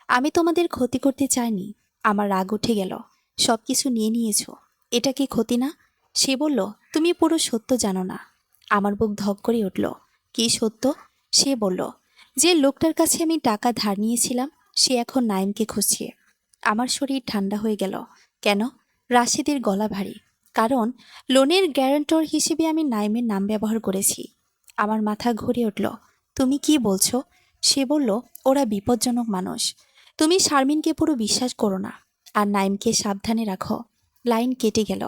আমি তোমাদের ক্ষতি করতে চাইনি। আমার রাগ উঠে গেল। সব কিছু নিয়ে নিয়েছো, এটা কি ক্ষতি না? সে বলল, তুমি পুরো সত্য জানো না। আমার বুক ধক করে উঠল। কি সত্য? সে বলল, যে লোকটার কাছে আমি টাকা ধার নিয়েছিলাম, সে এখন নাইমকে খুঁজছে। আমার শরীর ঠান্ডা হয়ে গেল। কেন? রাশিদের গলা ভারী। কারণ লোনের গ্যারান্টর হিসেবে আমি নাইমের নাম ব্যবহার করেছি। আমার মাথা ঘুরে উঠল। তুমি কি বলছো? সে বলল, ওরা বিপজ্জনক মানুষ। তুমি শারমিনকে পুরো বিশ্বাস করো না, আর নাইমকে সাবধানে রাখো। লাইন কেটে গেল।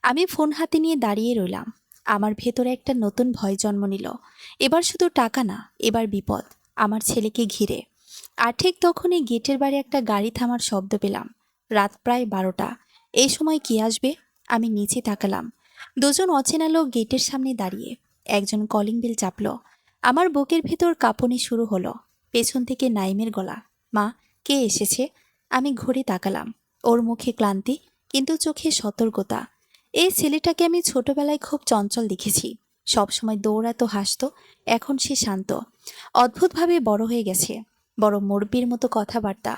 আমি ফোন হাতে নিয়ে দাঁড়িয়ে রইলাম। আমার ভেতরে একটা নতুন ভয় জন্ম নিল। এবার শুধু টাকা না, এবার বিপদ আমার ছেলেকে ঘিরে। আর ঠিক তখনই গেটের বাইরে একটা গাড়ি থামার শব্দ পেলাম। রাত প্রায় 12টা। এই সময় কি আসবে? আমি নিচে তাকালাম। দুজন অচেনা লোক গেটের সামনে দাঁড়িয়ে। একজন কলিং বেল চাপল। আমার বুকের ভেতর কাঁপুনি শুরু হলো। পেছন থেকে নাইমের গলা, মা, কে এসেছে? আমি ঘুরে তাকালাম। ওর মুখে ক্লান্তি, কিন্তু চোখে সতর্কতা। এই ছেলেটাকে আমি ছোটবেলায় খুব চঞ্চল দেখেছি। সবসময় দৌড়াতো, হাসতো। এখন সে শান্ত, অদ্ভুতভাবে বড় হয়ে গেছে। বড় মুরব্বির মতো কথাবার্তা।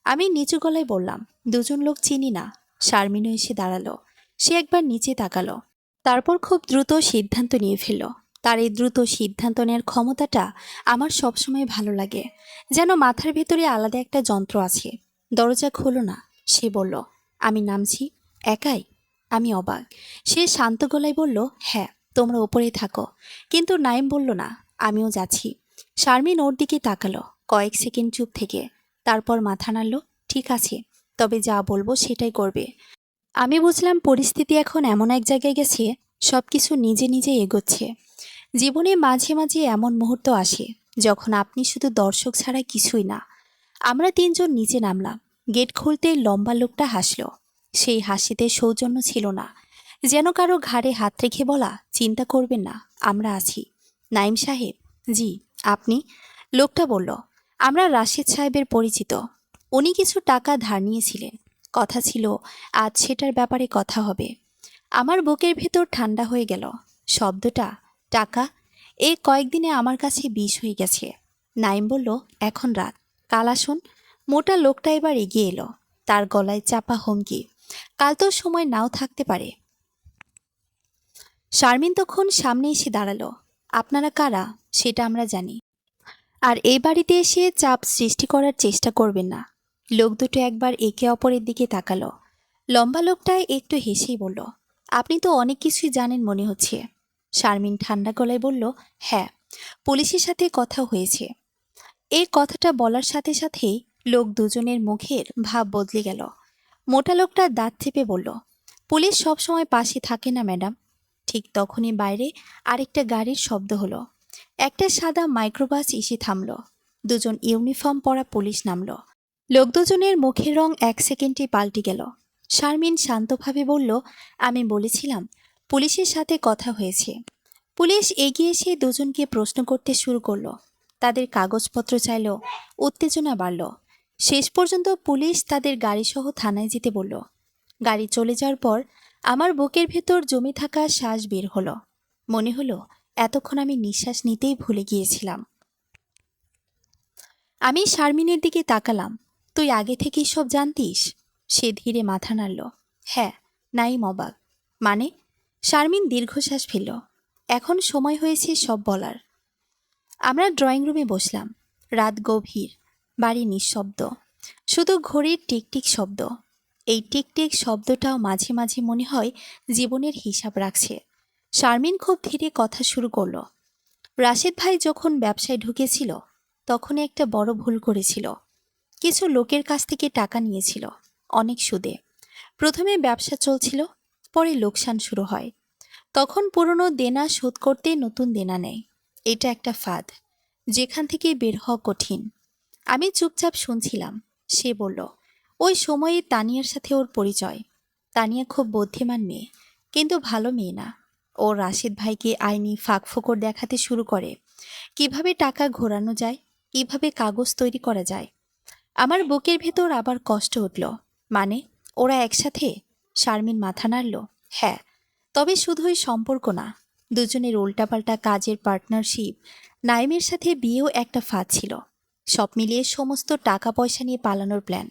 আমি নিচু গলায় বললাম, দুজন লোক চিনি না। শারমিনও এসে দাঁড়ালো। সে একবার নিচে তাকালো, তারপর খুব দ্রুত সিদ্ধান্ত নিয়ে ফেলল। তার এই দ্রুত সিদ্ধান্ত নেওয়ার ক্ষমতাটা আমার সবসময় ভালো লাগে। যেন মাথার ভেতরে আলাদা একটা যন্ত্র আছে। দরজা খোলো না, সে বলল। আমি নামছি। একাই? আমি অবাক। সে শান্ত গলায় বলল, হ্যাঁ, তোমরা ওপরে থাকো। কিন্তু নাইম বলল না। আমিও যাচ্ছি। শারমিন ওর দিকে তাকালো কয়েক সেকেন্ড চুপ থেকে। তারপর মাথা নাড়ল। ঠিক আছে, তবে যা বলবো সেটাই করবে। আমি বুঝলাম পরিস্থিতি এখন এমন এক জায়গায় গেছে, সবকিছু নিজে নিজে এগোচ্ছে। জীবনে মাঝে মাঝে এমন মুহূর্ত আসে যখন আপনি শুধু দর্শক ছাড়া কিছুই না। আমরা তিনজন নিচে নামলাম। গেট খুলতেই লম্বা লোকটা হাসল। সেই হাসিতে সৌজন্য ছিল না, যেন কারো ঘাড়ে হাত রেখে বলা, চিন্তা করবেন না, আমরা আছি। নাইম সাহেব? জি। আপনি? লোকটা বলল, আমরা রাশেদ সাহেবের পরিচিত। উনি কিছু টাকা ধার নিয়েছিলেন। কথা ছিল আজ সেটার ব্যাপারে কথা হবে। আমার বুকের ভেতর ঠান্ডা হয়ে গেল। শব্দটা, টাকা, এই কয়েকদিনে আমার কাছে বিষ হয়ে গেছে। নাইম বলল, এখন রাত, কাল আসুন। মোটা লোকটা এবার এগিয়ে এলো, তার গলায় চাপা হুমকি, কাল তো সময় নাও থাকতে পারে। শারমিন তখন সামনে এসে দাঁড়ালো। আপনারা কারা সেটা আমরা জানি, আর এই বাড়িতে এসে চাপ সৃষ্টি করার চেষ্টা করবেন না। লোক দুটো একবার একে অপরের দিকে তাকালো। লম্বা লোকটায় একটু হেসেই বলল, আপনি তো অনেক কিছুই জানেন মনে হচ্ছে। শারমিন ঠান্ডা গলায় বলল, হ্যাঁ, পুলিশের সাথে কথা হয়েছে। এই কথাটা বলার সাথে সাথেই লোক দুজনের মুখের ভাব বদলে গেল। মোটা লোকটা দাঁত চেপে বলল, পুলিশ সবসময় পাশে থাকে না ম্যাডাম। ঠিক তখনই বাইরে আরেকটা গাড়ির শব্দ হলো। একটা সাদা মাইক্রোবাস এসে থামল। দুজন ইউনিফর্ম পরা পুলিশ নামল। লোক দুজনের মুখের রং এক সেকেন্ডে পাল্টে গেল। শারমিন শান্তভাবে বলল, আমি বলেছিলাম পুলিশের সাথে কথা হয়েছে। পুলিশ এগিয়ে এসে দুজনকে প্রশ্ন করতে শুরু করলো। তাদের কাগজপত্র চাইল। উত্তেজনা বাড়ল। শেষ পর্যন্ত পুলিশ তাদের গাড়িসহ থানায় যেতে বলল। গাড়ি চলে যাওয়ার পর আমার বুকের ভেতর জমে থাকা শ্বাস বের হলো। মনে হলো এতক্ষণ আমি নিঃশ্বাস নিতেই ভুলে গিয়েছিলাম। আমি শারমিনের দিকে তাকালাম। তুই আগে থেকেই সব জানতিস? সে ধীরে মাথা নাড়ল। হ্যাঁ। নাইম অবাক। মানে? শারমিন দীর্ঘশ্বাস ফেলল। এখন সময় হয়েছে সব বলার। আমরা ড্রয়িং রুমে বসলাম। রাত গভীর, বাড়ি নিঃশব্দ, শুধু ঘড়ির টিকটিক শব্দ। এই টিকটিক শব্দটাও মাঝে মাঝে মনে হয় জীবনের হিসাব রাখছে। শারমিন খুব ধীরে কথা শুরু করল। রাশেদ ভাই যখন ব্যবসায় ঢুকেছিল তখন একটা বড় ভুল করেছিল। কিছু লোকের কাছ থেকে টাকা নিয়েছিল, অনেক সুদে। প্রথমে ব্যবসা চলছিল, পরে লোকসান শুরু হয়। তখন পুরনো দেনা শোধ করতে নতুন দেনা নেয়। এটা একটা ফাঁদ, যেখান থেকে বের হওয়া কঠিন। আমি চুপচাপ শুনছিলাম। সে বলল, ওই সময়ে তানিয়ার সাথে ওর পরিচয়। তানিয়া খুব বুদ্ধিমান মেয়ে, কিন্তু ভালো মেয়ে না। ও রাশেদ ভাইকে আইনি ফাঁকফোকর দেখাতে শুরু করে, কিভাবে টাকা ঘোরানো যায়, কিভাবে কাগজ তৈরি করা যায়। আমার বুকের ভেতর আবার কষ্ট উঠল। মানে, ওরা একসাথে? শারমিন মাথা নাড়ল। হ্যাঁ, তবে শুধুই সম্পর্ক না, দুজনের উল্টাপাল্টা কাজের পার্টনারশিপ। নাইমের সাথে বিয়েও একটা ফাঁদ ছিল। সব মিলিয়ে সমস্ত টাকা পয়সা নিয়ে পালানোর প্ল্যান।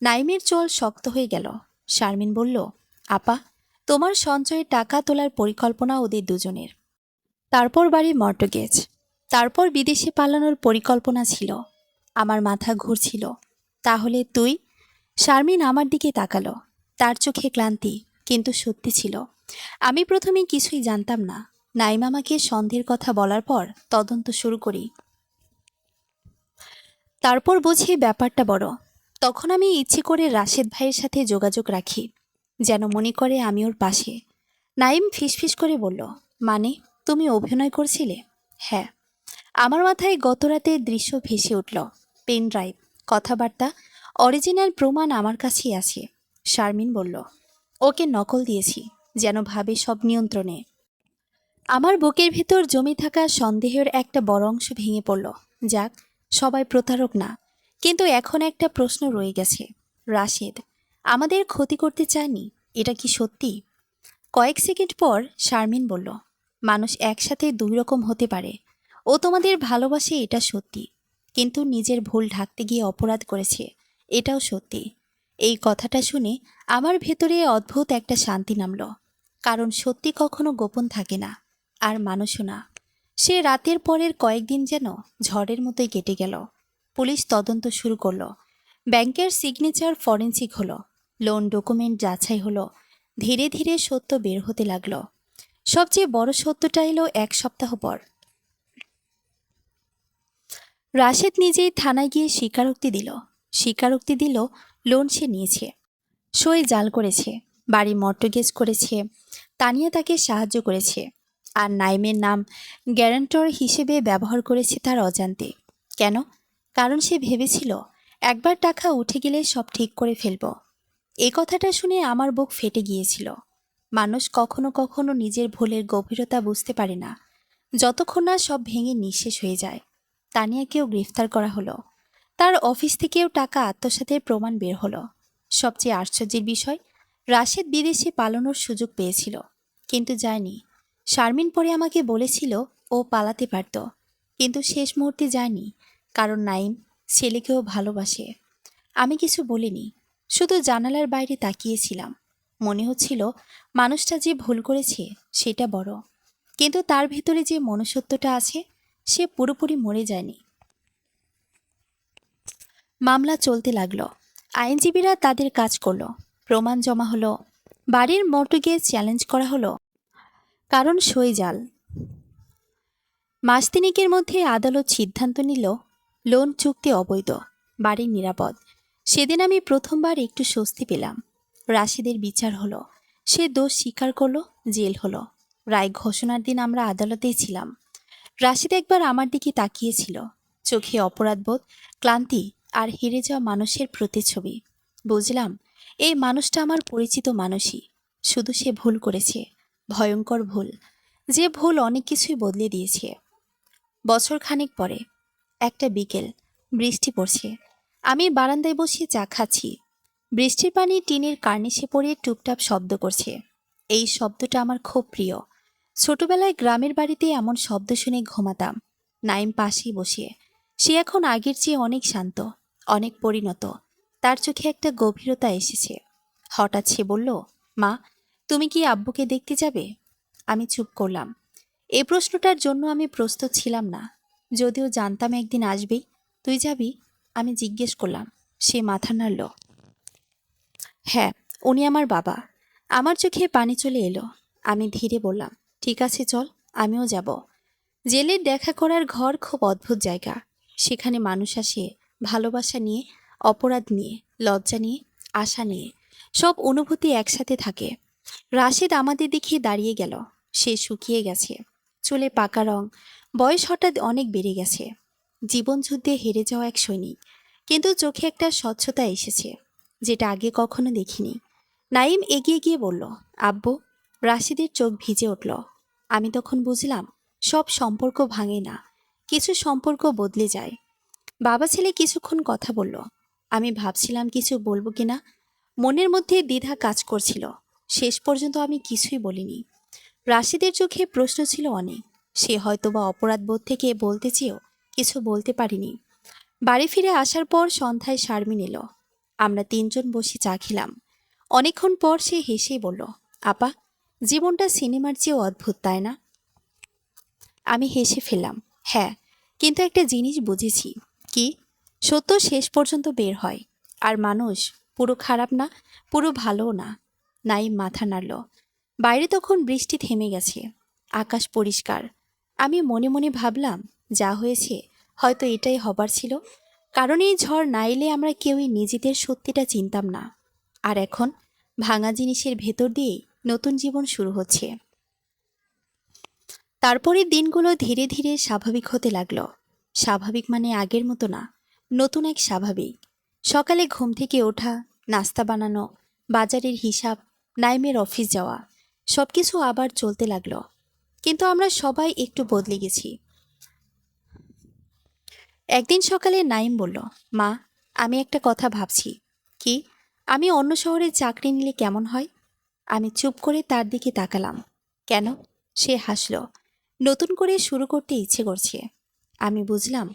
নাইমের চোল শক্ত হয়ে গেল। শারমিন বলল, আপা, তোমার সঞ্চয়ে টাকা তোলার পরিকল্পনা ওদের দুজনের। তারপর বাড়ি মর্টগেজ, তারপর বিদেশে পালানোর পরিকল্পনা ছিল। আমার মাথা ঘুরছিল। তাহলে তুই? শারমিন আমার দিকে তাকালো। তার চোখে ক্লান্তি, কিন্তু সত্যি ছিল। আমি প্রথমে কিছুই জানতাম না। নাইম আমাকে সন্দেহের কথা বলার পর তদন্ত শুরু করি। তারপর বুঝি ব্যাপারটা বড়। তখন আমি ইচ্ছে করে রাশেদ ভাইয়ের সাথে যোগাযোগ রাখি, যেন মনে করে আমি ওর পাশে। নাইম ফিসফিস করে বলল, মানে, তুমি অভিনয় করছিলে? হ্যাঁ। আমার মাথায় গত রাতের দৃশ্য ভেসে উঠল। পেন ড্রাইভ, কথাবার্তা, অরিজিনাল প্রমাণ আমার কাছেই আছে। শারমিন বলল, ওকে নকল দিয়েছি, যেন ভাবে সব নিয়ন্ত্রণে। আমার বুকের ভেতর জমে থাকা সন্দেহের একটা বড় অংশ ভেঙে পড়ল। যাক, সবাই প্রতারক না। কিন্তু এখন একটা প্রশ্ন রয়ে গেছে। রাশেদ আমাদের ক্ষতি করতে চায়নি, এটা কি সত্যি? কয়েক সেকেন্ড পর শারমিন বলল, মানুষ একসাথে দুই রকম হতে পারে। ও তোমাদের ভালোবাসে, এটা সত্যি, কিন্তু নিজের ভুল ঢাকতে গিয়ে অপরাধ করেছে, এটাও সত্যি। এই কথাটা শুনে আমার ভেতরে অদ্ভুত একটা শান্তি নামল। কারণ সত্যি কখনো গোপন থাকে না, আর মানুষও না। সে রাতের পরের কয়েকদিন যেন ঝড়ের মতোই কেটে গেল। পুলিশ তদন্ত শুরু করলো। ব্যাংকের সিগনেচার ফরেন্সিক হলো, লোন ডকুমেন্ট যাচাই হলো। ধীরে ধীরে সত্য বের হতে লাগলো। সবচেয়ে বড় সত্যটা এলো এক সপ্তাহ পর। রাশেদ নিজেই থানায় গিয়ে স্বীকারোক্তি দিল লোন সে নিয়েছে, সই জাল করেছে, বাড়ি মর্টগেজ করেছে, তানিয়া তাকে সাহায্য করেছে, আর নাইমের নাম গ্যারান্টর হিসেবে ব্যবহার করেছে তার অজান্তে। কেন? কারণ সে ভেবেছিল একবার টাকা উঠে গেলে সব ঠিক করে ফেলব। এই কথাটা শুনে আমার বুক ফেটে গিয়েছিল। মানুষ কখনো কখনো নিজের ভুলের গভীরতা বুঝতে পারে না, যতক্ষণ না সব ভেঙে নিঃশেষ হয়ে যায়। তানিয়াকেও গ্রেফতার করা হলো। তার অফিস থেকেও টাকা আত্মসাতের প্রমাণ বের হলো। সবচেয়ে আশ্চর্যের বিষয়, রাশেদ বিদেশে পালানোর সুযোগ পেয়েছিল, কিন্তু যায়নি। শারমিন পরে আমাকে বলেছিল ও পালাতে পারত, কিন্তু শেষ মুহূর্তে যায়নি, কারণ নাইম ছেলেকেও ভালোবাসে। আমি কিছু বলিনি, শুধু জানালার বাইরে তাকিয়েছিলাম। মনে হচ্ছিল মানুষটা যে ভুল করেছে সেটা বড়, কিন্তু তার ভিতরে যে মনুষ্যত্বটা আছে সে পুরোপুরি মরে যায়নি। মামলা চলতে লাগলো। আইনজীবীরা তাদের কাজ করলো, প্রমাণ জমা হলো, বাড়ির মর্টগেজ চ্যালেঞ্জ করা হলো, কারণ সই জাল। মাস তিনেকের মধ্যে আদালত সিদ্ধান্ত নিল লোন চুক্তি অবৈধ, বাড়ি নিরাপদ। সেদিন আমি প্রথমবার একটু স্বস্তি পেলাম। রাশিদের বিচার হলো, সে দোষ স্বীকার করলো, জেল হলো। রায় ঘোষণার দিন আমরা আদালতেই ছিলাম। রাশিদ একবার আমার দিকে তাকিয়েছিল, চোখে অপরাধবোধ, ক্লান্তি আর হেরে যাওয়া মানুষের প্রতিচ্ছবি। বুঝলাম এই মানুষটা আমার পরিচিত মানুষই, শুধু সে ভুল করেছে, ভয়ঙ্কর ভুল, যে ভুল অনেক কিছুই বদলে দিয়েছে। বছর খানেক পরে একটা বিকেল, বৃষ্টি পড়ছে। আমি বারান্দায় বসে চা খাচ্ছি। বৃষ্টির পানি টিনের কার্নিশে পড়ে টুপটাপ শব্দ করছে। এই শব্দটা আমার খুব প্রিয়। ছোটবেলায় গ্রামের বাড়িতে এমন শব্দ শুনে ঘুমাতাম। নাইম পাশেই বসে। সে এখন আগের চেয়ে অনেক শান্ত, অনেক পরিণত। তার চোখে একটা গভীরতা এসেছে। হঠাৎ সে বলল, মা, তুমি কি আব্বুকে দেখতে যাবে? আমি চুপ করলাম। এই প্রশ্নটার জন্য আমি প্রস্তুত ছিলাম না, যদিও জানতাম একদিন আসবেই। তুই যাবি? আমি জিজ্ঞেস করলাম। সে মাথা নাড়ল। হ্যাঁ, উনি আমার বাবা। আমার চোখে পানি চলে এলো। আমি ধীরে বললাম, ঠিক আছে চল, আমিও যাব। জেলের দেখা করার ঘর খুব অদ্ভুত জায়গা। সেখানে মানুষ আসে ভালোবাসা নিয়ে, অপরাধ নিয়ে, লজ্জা নিয়ে, আশা নিয়ে। সব অনুভূতি একসাথে থাকে। রাশেদ আমাদের দেখে দাঁড়িয়ে গেল। সে শুকিয়ে গেছে, চুলে পাকা রং, বয়স হঠাৎ অনেক বেড়ে গেছে। জীবনযুদ্ধে হেরে যাওয়া এক সৈনিক, কিন্তু চোখে একটা স্বচ্ছতা এসেছে যেটা আগে কখনো দেখিনি। নাইম এগিয়ে গিয়ে বলল, আব্বু। রাশিদের চোখ ভিজে উঠল। আমি তখন বুঝলাম সব সম্পর্ক ভাঙে না, কিছু সম্পর্ক বদলে যায়। বাবা ছেলে কিছুক্ষণ কথা বলল। আমি ভাবছিলাম কিছু বলবো কিনা, মনের মধ্যে দ্বিধা কাজ করছিল। শেষ পর্যন্ত আমি কিছুই বলিনি। রাশিদের চোখে প্রশ্ন ছিল অনেক। সে হয়তোবা অপরাধবোধ থেকে বলতে চেয়েও কিছু বলতে পারিনি। বাড়ি ফিরে আসার পর সন্ধ্যায় শারমিন এলো। আমরা তিনজন বসে চা খেলাম। অনেকক্ষণ পর সে হেসেই বলল, আপা, জীবনটা সিনেমার চেয়েও অদ্ভুত, তাই না? আমি হেসে ফেললাম, হ্যাঁ, কিন্তু একটা জিনিস বুঝেছি। কি? সত্য শেষ পর্যন্ত বের হয়। আর মানুষ পুরো খারাপ না, পুরো ভালোও না। নাইম মাথা নাড়ল। বাইরে তখন বৃষ্টি থেমে গেছে, আকাশ পরিষ্কার। আমি মনে মনে ভাবলাম, যা হয়েছে হয়তো এটাই হবার ছিল, কারণ এই ঝড় না এলে আমরা কেউই নিজেদের সত্যিটা চিনতাম না। আর এখন ভাঙা জিনিসের ভেতর দিয়েই নতুন জীবন শুরু হচ্ছে। তারপরে দিনগুলো ধীরে ধীরে স্বাভাবিক হতে লাগলো। স্বাভাবিক মানে আগের মতো না, নতুন এক স্বাভাবিক। সকালে ঘুম থেকে ওঠা, নাস্তা বানানো, বাজারের হিসাব, নাইমের অফিস যাওয়া, সবকিছু আবার চলতে লাগলো। কিন্তু আমরা সবাই একটু বদলে গেছি। একদিন সকালে নাইম বলল, মা, আমি একটা কথা ভাবছি। কি? আমি অন্য শহরে চাকরি নিলে কেমন হয়? আমি চুপ করে তার দিকে তাকালাম। কেন? সে হাসল। নতুন করে শুরু করতে ইচ্ছে করছে। আমি বুঝলাম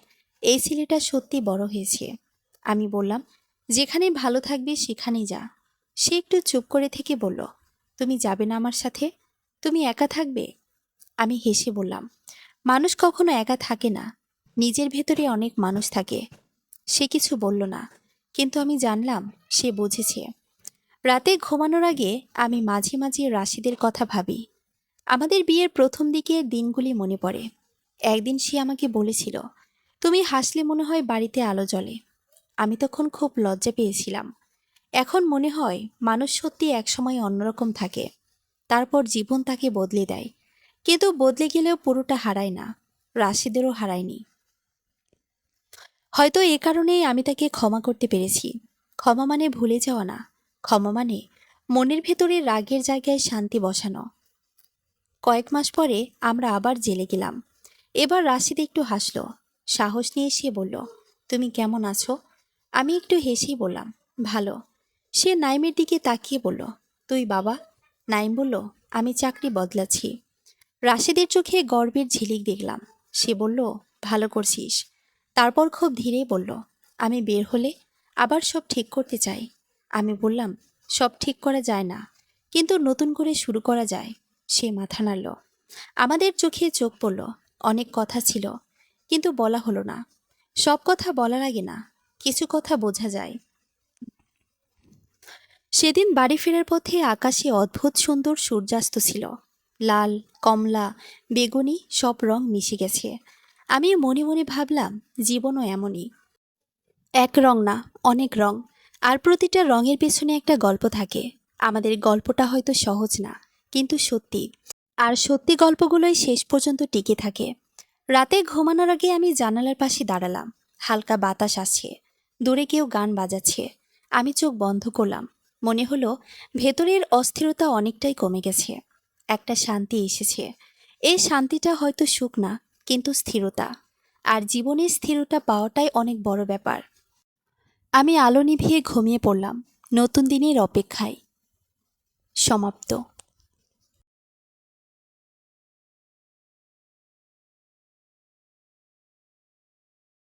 এই ছেলেটা সত্যি বড় হয়েছে। আমি বললাম, যেখানে ভালো থাকবি সেখানেই যা। সে একটু চুপ করে থেকে বলল, তুমি যাবে না আমার সাথে? তুমি একা থাকবে? আমি হেসে বললাম, মানুষ কখনো একা থাকে না, নিজের ভেতরে অনেক মানুষ থাকে। সে কিছু বলল না, কিন্তু আমি জানলাম সে বুঝেছে। রাতে ঘুমানোর আগে আমি মাঝে মাঝে রাশিদের কথা ভাবি। আমাদের বিয়ের প্রথম দিকের দিনগুলি মনে পড়ে। একদিন সে আমাকে বলেছিল, তুমি হাসলে মনে হয় বাড়িতে আলো জ্বলে। আমি তখন খুব লজ্জা পেয়েছিলাম। এখন মনে হয় মানুষ সত্যি একসময় অন্যরকম থাকে, তারপর জীবন তাকে বদলে দেয়। কিন্তু বদলে গেলেও পুরোটা হারায় না, রাশিদেরও হারায়নি। হয়তো এ কারণেই আমি তাকে ক্ষমা করতে পেরেছি। ক্ষমা মানে ভুলে যাওয়া না, ক্ষমা মানে মনের ভেতরে রাগের জায়গায় শান্তি বসানো। কয়েক মাস পরে আমরা আবার জেলে গেলাম। এবার রাশিদ একটু হাসল, সাহস নিয়ে সে বলল, তুমি কেমন আছো? আমি একটু হেসেই বললাম, ভালো। সে নাইমের দিকে তাকিয়ে বলল, তুই বাবা? নাইম বলল, আমি চাকরি বদলাচ্ছি। রাশিদের চোখে গর্বের ঝিলিক দেখলাম। সে বলল, ভালো করছিস। তারপর খুব ধীরে বলল, আমি বের হলে আবার সব ঠিক করতে চাই। আমি বললাম, সব ঠিক করা যায় না, কিন্তু নতুন করে শুরু করা যায়। সে মাথা নাড়ল। আমাদের চোখে চোখ পড়ল। অনেক কথা ছিল, কিন্তু বলা হলো না। সব কথা বলা লাগে না, কিছু কথা বোঝা যায়। সেদিন বাড়ি ফেরার পথে আকাশে অদ্ভুত সুন্দর সূর্যাস্ত ছিল। লাল, কমলা, বেগুনি সব রং মিশে গেছে। আমি মনে মনে ভাবলাম, জীবনও এমনই। এক রং না, অনেক রং। আর প্রতিটা রঙের পেছনে একটা গল্প থাকে। আমাদের গল্পটা হয়তো সহজ না, কিন্তু সত্যি। আর সত্যি গল্পগুলোই শেষ পর্যন্ত টিকে থাকে। রাতে ঘুমানোর আগে আমি জানালার পাশে দাঁড়ালাম। হালকা বাতাস আসছে, দূরে কেউ গান বাজাচ্ছে। আমি চোখ বন্ধ করলাম। মনে হলো ভেতরের অস্থিরতা অনেকটাই কমে গেছে। একটা শান্তি এসেছে। এই শান্তিটা হয়তো সুখ না, কিন্তু স্থিরতা। আর জীবনের স্থিরতা পাওয়াটাই অনেক বড় ব্যাপার। আমি আলো নিভিয়ে ঘুমিয়ে পড়লাম, নতুন দিনের অপেক্ষায়। সমাপ্ত।